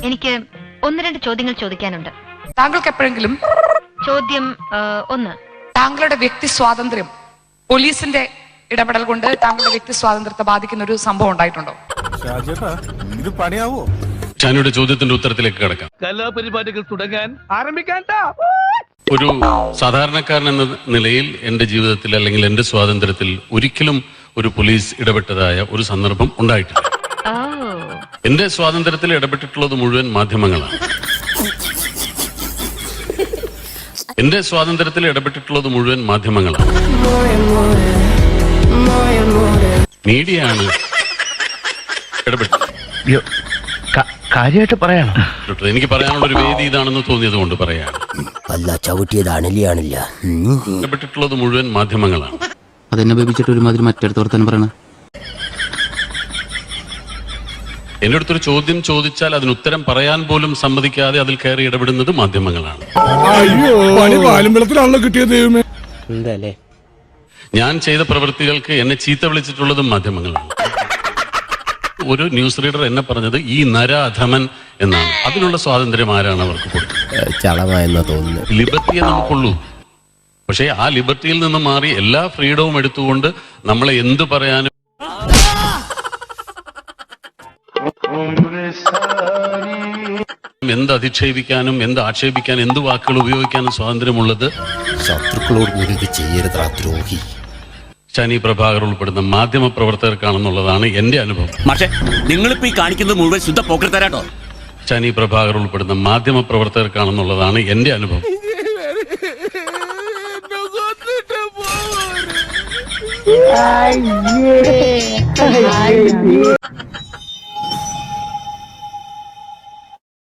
എനിക്ക് ഒന്ന് രണ്ട് ചോദ്യങ്ങൾ ചോദിക്കാനുണ്ട്. താങ്കൾക്ക് എപ്പോഴെങ്കിലും ചോദ്യം 1, താങ്കളുടെ വ്യക്തി സ്വാതന്ത്ര്യം പോലീസിന്റെ ഇടപെടൽ കൊണ്ട് താങ്കളുടെ വ്യക്തി സ്വാതന്ത്ര്യത്തെ ബാധിക്കുന്ന ഒരു സംഭവം ഉണ്ടായിട്ടുണ്ടോ? ഇത് പണിയാവോ? ഷാനിയുടെ ചോദ്യത്തിന്റെ ഉത്തരത്തിലേക്ക് കിടക്കാം. കലാപരിപാടികൾ തുടങ്ങാൻ ആരംഭിക്കാൻ. ഒരു സാധാരണക്കാരൻ എന്ന നിലയിൽ എന്റെ ജീവിതത്തിൽ അല്ലെങ്കിൽ എന്റെ സ്വാതന്ത്ര്യത്തിൽ ഒരിക്കലും ഒരു പോലീസ് ഇടപെട്ടതായ ഒരു സന്ദർഭം ഉണ്ടായിട്ടില്ല. എന്റെ സ്വാതന്ത്ര്യത്തിൽ ഇടപെട്ടിട്ടുള്ളത് മുഴുവൻ മാധ്യമങ്ങളാണ്. എന്റെ സ്വാതന്ത്ര്യത്തിൽ ഇടപെട്ടിട്ടുള്ളത് മുഴുവൻ മാധ്യമങ്ങളാണ്. മീഡിയയാണ് ഇടപെട്ടത്. കാര്യമായിട്ട് പറയണം. എനിക്ക് പറയാനുള്ള ഒരു വേദി ഇതാണെന്ന് തോന്നിയത് കൊണ്ട് പറയാണ്. ഇടപെട്ടിട്ടുള്ളത് മുഴുവൻ മാധ്യമങ്ങളാണ്. അതെന്നെ ബേബിച്ചിട്ട് ഒരുമാതിരി മറ്റടുത്ത് വർത്താനം പറയണ. എന്റെ അടുത്തൊരു ചോദ്യം ചോദിച്ചാൽ അതിന് ഉത്തരം പറയാൻ പോലും സമ്മതിക്കാതെ അതിൽ കയറി ഇടപെടുന്നത് മാധ്യമങ്ങളാണ്. ഞാൻ ചെയ്ത പ്രവൃത്തികൾക്ക് എന്നെ ചീത്ത വിളിച്ചിട്ടുള്ളതും മാധ്യമങ്ങളാണ്. ഒരു ന്യൂസ് റീഡർ എന്നെ പറഞ്ഞത് ഈ നരാധമൻ എന്നാണ്. അതിനുള്ള സ്വാതന്ത്ര്യം ആരാണ് അവർക്ക് കൊടുത്തത്? ലിബർട്ടിയെ നമുക്കുള്ളൂ. പക്ഷേ ആ ലിബർട്ടിയിൽ നിന്ന് മാറി എല്ലാ ഫ്രീഡവും എടുത്തുകൊണ്ട് നമ്മളെ എന്ത് പറയാനും എന്ത് അധിക്ഷേപിക്കാനും എന്ത് ആക്ഷേപിക്കാനും എന്ത് വാക്കുകൾ ഉപയോഗിക്കാനും സ്വാതന്ത്ര്യമുള്ളത് ശത്രുക്കളോട് കൂടി ചെയ്യരുതാ ദ്രോഹി. ഷാനി പ്രഭാകർ ഉൾപ്പെടുന്ന മാധ്യമ പ്രവർത്തകർക്കാണെന്നുള്ളതാണ് എന്റെ അനുഭവം. പക്ഷേ നിങ്ങളിപ്പോ ഈ കാണിക്കുന്നത് മുഴുവൻ ശുദ്ധ പോക്കർത്തരാട്ടോ. ഷാനി പ്രഭാകർ ഉൾപ്പെടുന്ന മാധ്യമ പ്രവർത്തകർക്കാണെന്നുള്ളതാണ് എന്റെ അനുഭവം.